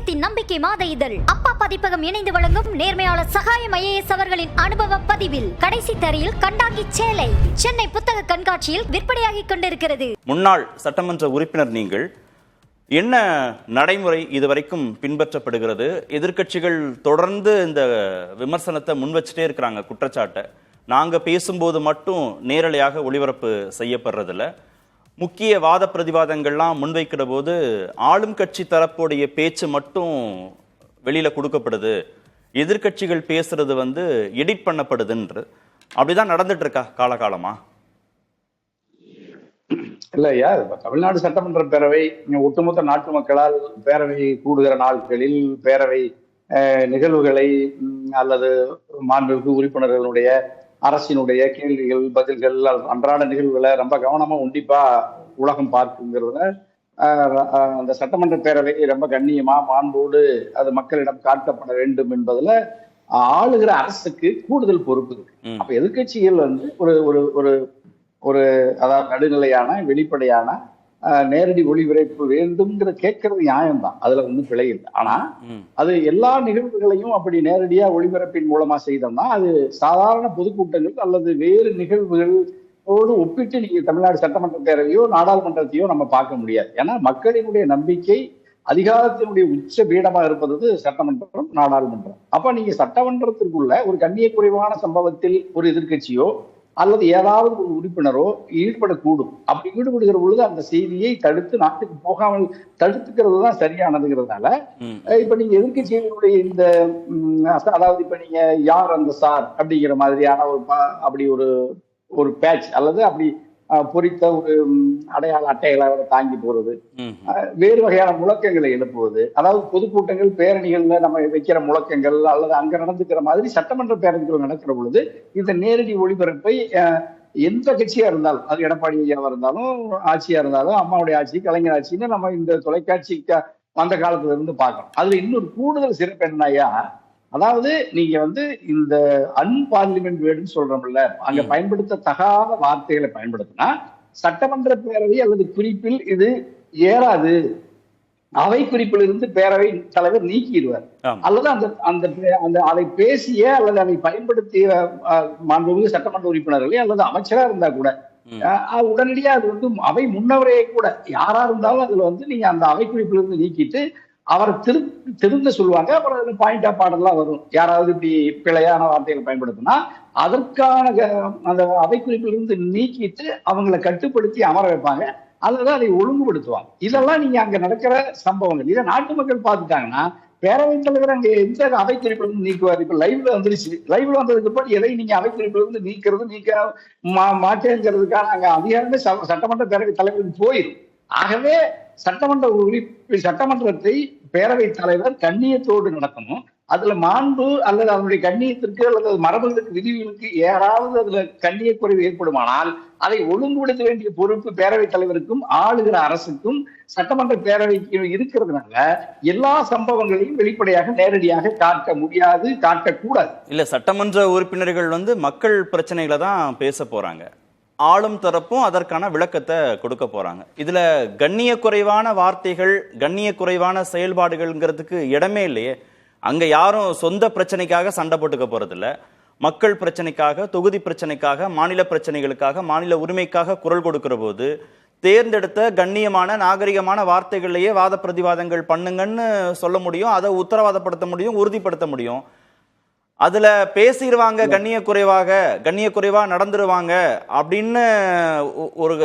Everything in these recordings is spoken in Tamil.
சமுதாயத்தின் நம்பிக்கை மாத இதழ் அப்பா பதிப்பகம் இணைந்து வழங்கும் நேர்மையாளர் சகாயம் IAS அவர்களின் அனுபவ பதிவில் கடைசி தரையில் கண்டாங்கி சேலை சென்னை புத்தக கண்காட்சியில் விற்பனையாகிக் கொண்டிருக்கிறது. முன்னாள் சட்டமன்ற உறுப்பினர் நீங்கள், என்ன நடைமுறை இதுவரைக்கும் பின்பற்றப்படுகிறது? எதிர்க்கட்சிகள் தொடர்ந்து இந்த விமர்சனத்தை முன்வச்சுட்டே இருக்கிறாங்க, குற்றச்சாட்டை. நாங்க பேசும்போது மட்டும் நேரலையாக ஒளிபரப்பு செய்யப்படுறதில்ல. முக்கிய வாத பிரதிவாதங்கள்லாம் முன்வைக்கிற போது ஆளும் கட்சி தரப்புடைய பேச்சு மட்டும் வெளியில கொடுக்கப்படுது, எதிர்க்கட்சிகள் பேசுறது எடிட் பண்ணப்படுதுன்ற அப்படிதான் நடந்துட்டு இருக்கா காலகாலமா? இல்லையா, தமிழ்நாடு சட்டமன்ற பேரவை ஒட்டுமொத்த நாட்டு மக்களால் பேரவை கூடுகிற நாட்களில் பேரவை நிகழ்வுகளை அல்லது மாண்புமிகு உறுப்பினர்களுடைய அரசினுடைய கேள்விகள் பதில்கள் அன்றாட நிகழ்வுகளை ரொம்ப கவனமா உன்னிப்பா உலகம் பார்க்குங்கிறத அந்த சட்டமன்ற பேரவை ரொம்ப கண்ணியமா மாண்போடு அது மக்களிடம் காட்டப்பட வேண்டும் என்பதுல ஆளுகிற அரசுக்கு கூடுதல் பொறுப்பு இருக்கு. அப்ப எதிர்கட்சிகள் ஒரு ஒரு ஒரு ஒரு அதாவது நடுநிலையான வெளிப்படையான நேரடி ஒளிபரப்பு வேண்டும்ங்கிற கேட்கறது நியாயம்தான், அதுல ஒன்றும் பிழை இல்லை. ஆனா அது எல்லா நிகழ்வுகளையும் அப்படி நேரடியா ஒளிபரப்பின் மூலமா செய்தோம்னா அது சாதாரண பொதுக்கூட்டங்கள் அல்லது வேறு நிகழ்வுகளோடு ஒப்பிட்டு நீங்க தமிழ்நாடு சட்டமன்ற பேரவையோ நாடாளுமன்றத்தையோ நம்ம பார்க்க முடியாது. ஏன்னா மக்களினுடைய நம்பிக்கை அதிகாரத்தினுடைய உச்ச பீடமா இருப்பது சட்டமன்றம், நாடாளுமன்றம். அப்ப நீங்க சட்டமன்றத்திற்குள்ள ஒரு கண்ணிய குறைவான சம்பவத்தில் ஒரு எதிர்கட்சியோ அல்லது ஏதாவது ஒரு உறுப்பினரோ ஈடுபடக்கூடும். அப்படி ஈடுபடுகிற பொழுது அந்த செய்தியை தடுத்து நாட்டுக்கு போகாமல் தடுத்துக்கிறது தான் சரியானதுங்கிறதுனால இப்ப நீங்க எதிர்கட்சிகளுடைய இந்த அதாவது இப்ப நீங்க யார் அந்த சார் அப்படிங்கிற மாதிரியான அப்படி ஒரு பேட்ச் அல்லது அப்படி பொறித்த ஒரு அடையாள அட்டைகளை தாங்கி போறது, வேறு வகையான முழக்கங்களை எழுப்புவது, அதாவது பொதுக்கூட்டங்கள் பேரணிகள்ல நம்ம வைக்கிற முழக்கங்கள் அல்லது அங்க நடந்துக்கிற மாதிரி சட்டமன்ற பேரணிகள் நடக்கிற பொழுது இந்த நேரடி ஒளிபரப்பை எந்த கட்சியா இருந்தாலும், அது எடப்பாடி ஐயாவா இருந்தாலும் ஆட்சியா இருந்தாலும் அம்மாவுடைய ஆட்சி கலைஞர் ஆட்சின்னு நம்ம இந்த தொலைக்காட்சிக்கு அந்த காலத்துல இருந்து பார்க்கணும். அதுல இன்னொரு கூடுதல் சிறப்பு என்னையா, அதாவது நீங்க இந்த அன்பார்லிமெண்ட் வேர்டுன்னு சொல்றோம்ல, அங்க பயன்படுத்த தகாத வார்த்தைகளை பயன்படுத்தினா சட்டமன்ற பேரவை அல்லது குறிப்பில் இது ஏறாது, அவை குறிப்பில் இருந்து பேரவை தலைவர் நீக்கிடுவார். அல்லது அந்த அந்த அந்த அதை பேசிய அல்லது அதை பயன்படுத்திய மாண்புமிகு சட்டமன்ற உறுப்பினர்களே அல்லது அமைச்சரா இருந்தா கூட உடனடியா அது அவை முன்னவரே கூட யாரா இருந்தாலும் அதுல நீங்க அந்த அவை குறிப்பில் இருந்து நீக்கிட்டு அவரை திருந்த சொல்லுவாங்க. அப்புறம் அதுல பாயிண்டா பாடலாம் வரும். யாராவது இப்படி பிழையான வார்த்தைகளை பயன்படுத்தினா அதற்கான அந்த அவை குறிப்பிலிருந்து நீக்கிட்டு அவங்களை கட்டுப்படுத்தி அமர வைப்பாங்க, அல்லது அதை ஒழுங்குபடுத்துவாங்க. இதெல்லாம் நீங்க அங்க நடக்கிற சம்பவங்கள். இதை நாட்டு மக்கள் பார்த்துட்டாங்கன்னா பேரவைத் தலைவர் அங்க எந்த அவை குறிப்பில இருந்து நீக்குவார்? இப்ப லைவ்ல வந்துருச்சு. லைவ்ல வந்ததுக்கு அப்புறம் எதை நீங்க அவை குறிப்பில இருந்து நீக்க மாட்டேங்கிறதுக்கான அங்க அதிகாரமே சட்டமன்ற பேரவைத் தலைவருக்கு போயிடும். ஆகவே சட்டமன்றத்தை பேரவைத் தலைவர் கண்ணியத்தோடு நடத்தணும். அதுல மாண்பு அல்லது அதனுடைய கண்ணியத்திற்கு அல்லது மரபுகளுக்கு விதிகளுக்கு யாராவது அதுல கண்ணிய குறைவு ஏற்படுமானால் அதை ஒழுங்குபடுத்த வேண்டிய பொறுப்பு பேரவைத் தலைவருக்கும் ஆளுகிற அரசுக்கும் சட்டமன்ற பேரவைக்கு இருக்கிறதுனால எல்லா சம்பவங்களையும் வெளிப்படையாக நேரடியாக காட்ட முடியாது, காட்டக்கூடாது. இல்ல, சட்டமன்ற உறுப்பினர்கள் மக்கள் பிரச்சனைகளை தான் பேச போறாங்க, ஆளும் தரப்பும் அதற்கான விளக்கத்தை கொடுக்க போறாங்க. இதுல கண்ணிய குறைவான வார்த்தைகள், கண்ணிய குறைவான செயல்பாடுகள்ங்கிறதுக்கு இடமே இல்லையே. அங்க யாரும் சொந்த பிரச்சனைக்காக சண்டை போட்டுக்க போறதில்ல. மக்கள் பிரச்சனைக்காக, தொகுதி பிரச்சனைக்காக, மாநில பிரச்சனைகளுக்காக, மாநில உரிமைக்காக குரல் கொடுக்கிற போது தேர்ந்தெடுத்த கண்ணியமான நாகரிகமான வார்த்தைகள்லயே வாத பிரதிவாதங்கள் பண்ணுங்கன்னு சொல்ல முடியும், அதை உத்தரவாதப்படுத்த முடியும், உறுதிப்படுத்த முடியும். அதுல பேசிடுவாங்க கண்ணிய குறைவா நடந்துருவாங்க அப்படின்னு ஒரு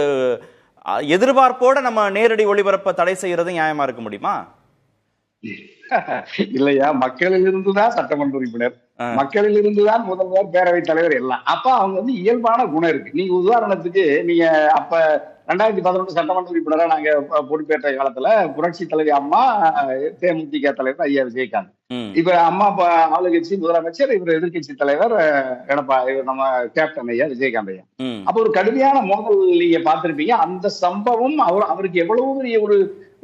எதிர்பார்ப்போட நம்ம நேரடி ஒளிபரப்பை தடை செய்யறது நியாயமா இருக்க முடியுமா? இல்லையா, மக்களில் இருந்துதான் சட்டமன்ற உறுப்பினர், மக்களில் இருந்துதான் முதல்வர், பேரவைத் தலைவர் எல்லாம். அப்ப அவங்க இயல்பான குணம் இருக்கு. நீங்க உதாரணத்துக்கு நீங்க அப்ப 2011 சட்டமன்ற உறுப்பினரா நாங்க பொறுப்பேற்ற காலத்துல புரட்சி தலைவி அம்மா, தேமுதிக தலைவர் ஐயா விஜயகாந்த், இப்ப அம்மா ஆளுங்கட்சி முதலமைச்சர், இவர் எதிர்கட்சி தலைவர் எடப்பாடி, நம்ம கேப்டன் ஐயா விஜயகாந்த் ஐயா. அப்ப ஒரு கடுமையான மோதல் நீங்க பார்த்திருப்பீங்க. அந்த சம்பவம் அவருக்கு எவ்வளவு பெரிய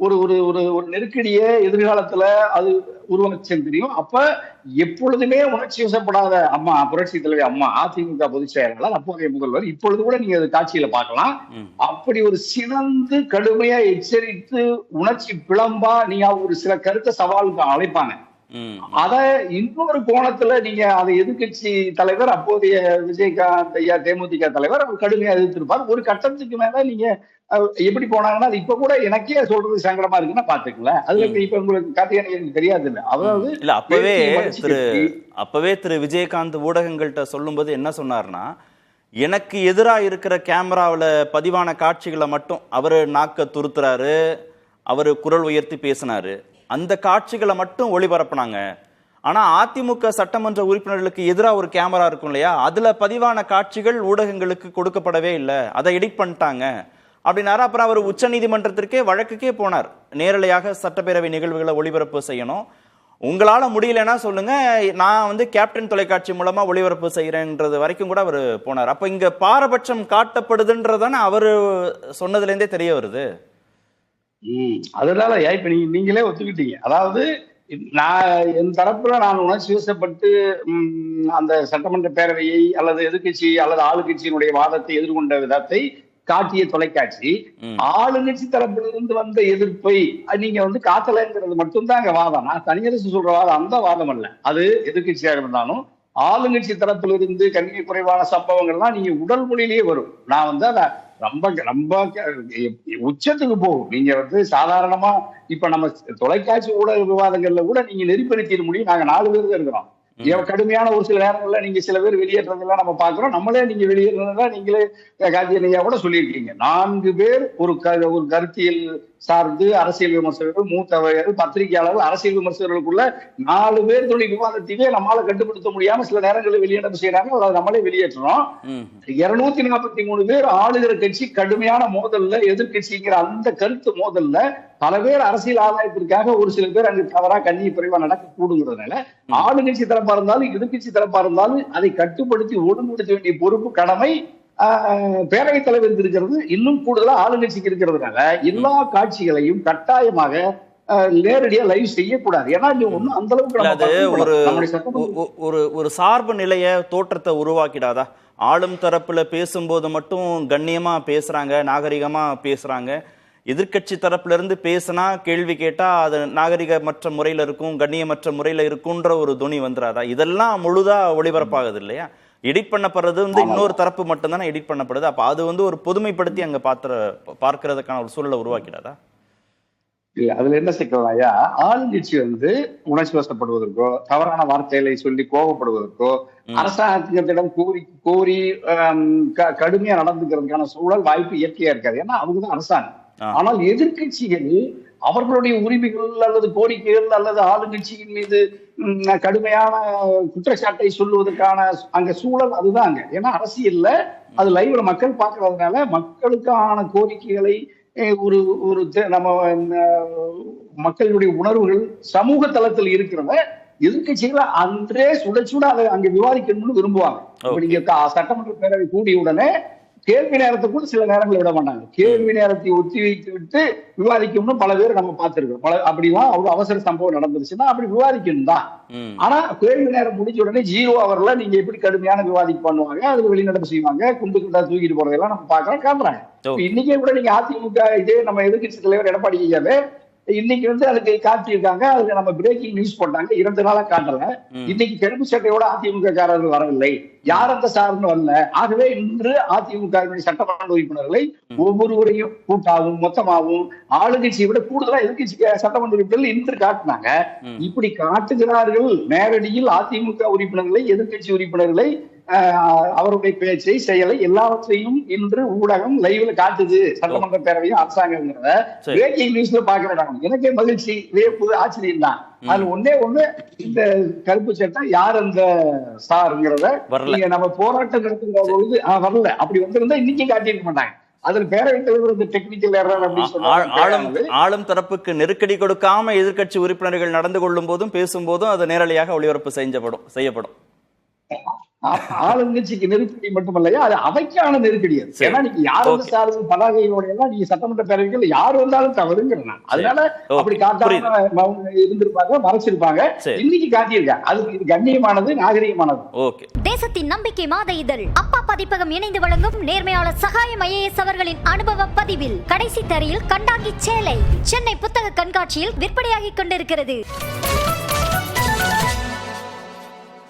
ஒரு ஒரு ஒரு ஒரு நெருக்கடியை எதிர்காலத்துல அது உருவாச்சுன்னு தெரியும். அப்ப எப்பொழுதுமே உணர்ச்சி வசப்படாத அம்மா, புரட்சி தலைவி அம்மா, அதிமுக பொதுச் செயலாளர், அப்போதைய முதல்வர், இப்பொழுது கூட நீங்க அது காட்சியில பார்க்கலாம். அப்படி ஒரு சினந்து கடுமையா எச்சரித்து உணர்ச்சி பிளம்பா நீங்க ஒரு சில கருத்தை சவாலுக்கு அழைப்பாங்க. அத இன்னொரு கோணத்துல நீங்க அதை எதிர்கட்சி தலைவர், அப்போதைய விஜயகாந்த் ஐயா தேமுதிக தலைவர், அவர் கடுமையா எதிர்த்திருப்பார். ஒரு கட்டத்துக்கு மேல நீங்க எப்படி போனாங்கன்னா, அது இப்ப கூட எனக்கே சொல்றது சங்கடமா இருக்குன்னா பாத்துக்கல. அதுல இப்ப உங்களுக்கு கார்த்திகேயனுக்கு தெரியாது இல்ல. அதாவது இல்ல அப்பவே திரு விஜயகாந்த் ஊடகங்கள்கிட்ட சொல்லும்போது என்ன சொன்னார்னா, எனக்கு எதிராக இருக்கிற கேமராவில் பதிவான காட்சிகளை மட்டும் அவரு நாக்க துருத்துறாரு, அவரு குரல் உயர்த்தி பேசினாரு, அந்த காட்சிகளை மட்டும் ஒளிபரப்புனாங்க. ஆனா அதிமுக சட்டமன்ற உறுப்பினர்களுக்கு எதிராக ஒரு கேமரா இருக்கும் இல்லையா, அதுல பதிவான காட்சிகள் ஊடகங்களுக்கு கொடுக்கப்படவே இல்லை, அதை எடிட் பண்ணிட்டாங்க அப்படின்னாரு. அப்புறம் அவர் உச்ச நீதிமன்றத்திற்கே வழக்குக்கே போனார், நேரலையாக சட்டப்பேரவை நிகழ்வுகளை ஒளிபரப்பு செய்யணும், உங்களால முடியலன்னா சொல்லுங்க, நான் கேப்டன் தொலைக்காட்சி மூலமா ஒளிபரப்பு செய்யறேன்றது வரைக்கும் கூட அவர் போனார். அப்ப இங்க பாரபட்சம் காட்டப்படுதுன்றதானே அவரு சொன்னதுல இருந்தே தெரிய வருது. அதனால இப்ப நீங்களே ஒத்துக்கிட்டீங்க. அதாவது நான் என் தரப்புல நான் உணர்ச்சி வசப்பட்டு அந்த சட்டமன்ற பேரவையை அல்லது எதிர்கட்சி அல்லது ஆளுங்கட்சியினுடைய வாதத்தை எதிர்கொண்ட விதத்தை காட்டிய தொலைக்காட்சி, ஆளுங்கட்சி தரப்பிலிருந்து வந்த எதிர்ப்பை நீங்க காத்தலைங்கிறது மட்டும்தான் அங்க வாதம். நான் தனியரசு சொல்ற வாதம் அந்த வாதம் அல்ல. அது எதிர்கட்சியாக இருந்தாலும் ஆளுங்கட்சி தரப்பிலிருந்து கண்ணிய குறைவான சம்பவங்கள்லாம் நீங்க உடல் மொழியிலேயே வரும். நான் அதை ரொம்ப ரொம்ப உச்சத்துக்கு போகும். நீங்க சாதாரணமா இப்ப நம்ம தொலைக்காட்சி ஊடக விவாதங்கள்ல கூட நீங்க நெறிப்படுத்திட முடியும். நாங்க 4 பேர் தான் இருக்கிறோம். கடுமையான ஒரு சில நேரங்கள்ல நீங்க சில பேர் வெளியேற்றதெல்லாம் நம்ம பாக்குறோம். நம்மளே நீங்க வெளியேறதா நீங்களே கார்த்திகேயன் கூட சொல்லியிருக்கீங்க. 4 பேர் ஒரு கருத்தியல் சார்ந்து அரசியல் விமர்சகர்கள், மூத்தவர்கள், பத்திரிகையாளர்கள், அரசியல் விமர்சகர்களுக்குள்ள 4 பேர் தொழில் விவாதத்தையே நம்மளால கட்டுப்படுத்த முடியாம சில நேரங்களில் வெளியேற்றம் செய்யறாங்க. அதை நம்மளே வெளியேற்றுறோம். 243 பேர் ஆளுகிற கட்சி கடுமையான மோதல்ல, எதிர்கட்சிங்கிற அந்த கருத்து மோதல்ல பல பேர் அரசியல் ஆதாயத்திற்காக ஒரு சில பேர் அங்கு தவறா கண்ணிய குறைவா நடக்க கூடுங்கிறதுனால ஆளுங்கட்சி தரப்பா இருந்தாலும் எதிர்கட்சி தரப்பா இருந்தாலும் அதை கட்டுப்படுத்தி ஒழுங்குபடுத்த வேண்டிய பொறுப்பு, கடமை பேரவைத் தலைவர் இருக்கிறது. இன்னும் கூடுதலா ஆளுங்கட்சிக்கு இருக்கிறதுனால எல்லா காட்சிகளையும் கட்டாயமாக நேரடியா லைவ் செய்யக்கூடாது. ஏன்னா ஒன்னும் அந்த அளவுக்கு ஒரு சார்பு நிலைய தோற்றத்தை உருவாக்கிடாதா? ஆளும் தரப்புல பேசும்போது மட்டும் கண்ணியமா பேசுறாங்க, நாகரிகமா பேசுறாங்க, எதிர்கட்சி தரப்புல இருந்து பேசினா கேள்வி கேட்டா அது நாகரிகமற்ற முறையில இருக்கும், கண்ணியமற்ற முறையில இருக்கும்ன்ற ஒரு துணி வந்துடாதா? இதெல்லாம் முழுதா ஒளிபரப்பாகுது இல்லையா? எடிட் பண்ணப்படுறது இன்னொரு தரப்பு மட்டும் தானே எடிட் பண்ணப்படுது. அப்ப அது ஒரு பொதுமைப்படுத்தி அங்க பார்க்கறதுக்கான ஒரு சூழலை உருவாக்கிடாதா? இல்ல, அதுல என்ன சிக்கல் ஐயா, ஆளுங்கட்சி உணர்ச்சி வசப்படுவதற்கோ, தவறான வார்த்தைகளை சொல்லி கோபப்படுவதற்கோ, அரசாங்கத்திடம் கோரி கடுமையா நடந்துக்கிறதுக்கான சூழல் வாய்ப்பு இயற்கையா இருக்காது. ஏன்னா அவங்கதான் அரசாங்கம். ஆனால் எதிர்கட்சிகள் அவர்களுடைய உரிமைகள் அல்லது கோரிக்கைகள் அல்லது ஆளுங்கட்சியின் மீது கடுமையான குற்றச்சாட்டை சொல்லுவதற்கான அங்க சூழல் அதுதான் அங்க. ஏன்னா அரசியல்ல அது லைவ்ல மக்கள் பார்க்கறதுனால மக்களுக்கான கோரிக்கைகளை ஒரு ஒரு நம்ம மக்களுடைய உணர்வுகள் சமூக தளத்தில் இருக்கிறத எதிர்கட்சிகளை அன்றே சுட அதை அங்க விவாதிக்கணும்னு விரும்புவாங்க. இப்ப நீங்க சட்டமன்ற பேரவை கூடிய உடனே கேள்வி நேரத்தை கூட சில நேரங்களில் விட மாட்டாங்க. கேள்வி நேரத்தை ஒத்தி வைத்து விட்டு விவாதிக்கும்னு பல பேர் நம்ம பார்த்திருக்கோம். அப்படிலாம் அவ்வளவு அவசர சம்பவம் நடந்துருச்சுன்னா அப்படி விவாதிக்கணும் தான். ஆனா கேள்வி நேரம் முடிஞ்ச உடனே 0 ஹவர்ல நீங்க எப்படி கடுமையான விவாதிப்பு பண்ணுவாங்க, அதுல வெளிநடப்பு செய்வாங்க, குண்டு குண்டா தூக்கிட்டு போறதெல்லாம் நம்ம பாக்குறோம், காட்டுறாங்க. இன்னைக்கே கூட நீங்க அதிமுக இதே நம்ம எதிர்கட்சி தலைவர் எடப்பாடி ஐயாவே இன்னைக்கு அதுக்கு காட்டியிருக்காங்க. அதுக்கு நம்ம பிரேக்கிங் நியூஸ் போட்டாங்க, 2 நாளா காட்டல. இன்னைக்கு கருப்பு சட்டையோட அதிமுக காரர்கள் வரவில்லை, யார் அந்த சார்னு வரல. ஆகவே இன்று அதிமுக சட்டமன்ற உறுப்பினர்களை ஒவ்வொருவரையும் கூட்டாவும் மொத்தமாகவும் ஆளுங்கட்சியை விட கூடுதலா எதிர்கட்சி சட்டமன்ற உறுப்பினர்கள் இன்று காட்டினாங்க. இப்படி காட்டுகிறார்கள் நேரடியில் அதிமுக உறுப்பினர்களை, எதிர்கட்சி உறுப்பினர்களை, அவருடைய பேச்சை, செயலை எல்லாவற்றையும் இன்று ஊடகம் லைவ்ல காட்டுது. சட்டமன்ற பேரவையும் அரசாங்கங்கிறத பிரேக்கிங் நியூஸ்ல பாக்குறாங்க. எனக்கே மகிழ்ச்சி, வியப்பு, ஆச்சரியம் தான். அது ஒண்ணு இந்த கருப்பு சட்டை யார் அந்த சாருங்கிறத நீங்க நம்ம போராட்டம் நடத்துகிற பொழுது வரல. அப்படி வந்திருந்தா இன்னைக்கு காட்டியிருக்க மாட்டாங்க. அதுல பேரவைத் தலைவர் டெக்னிக்கல் எரர் அப்படின்னு சொன்னாங்க. ஆளும் தரப்புக்கு நெருக்கடி கொடுக்காம எதிர்கட்சி உறுப்பினர்கள் நடந்து கொள்ளும் போதும் பேசும் போதும் அது நேரடியாக ஒளிபரப்பு செய்யப்படும். ஆளுங்கட்சிக்கு நெருக்கடி மட்டுமல்லையா, அது அவைக்கான நெருக்கடி அது. சரி. ஏன்னா நீங்க யார் வந்து Okay. சார்பு பதாகையோட எல்லாம் நீங்க சட்டமன்ற பேரவைகள் யார் வந்தாலும் தவறுங்கிறேன். அதனால அப்படி காட்டாம அவங்க இருந்திருப்பாங்க, மறைச்சிருப்பாங்க. சரி. இன்னைக்கு காட்டியிருக்காங்க. அதுக்கு இது கண்ணியமானது, நாகரிகமானது. ஓகே. தேசத்தின் நம்பிக்கை மாத இதழ் அப்பா பதிப்பகம் இணைந்து வழங்கும் நேர்மையாளர் சகாயம் ஐஏஎஸ் அவர்களின் அனுபவ பதிவில் கடைசி தரையில் கண்டாங்கி சேலை சென்னை புத்தக கண்காட்சியில் விற்பனையாகிக் கொண்டிருக்கிறது.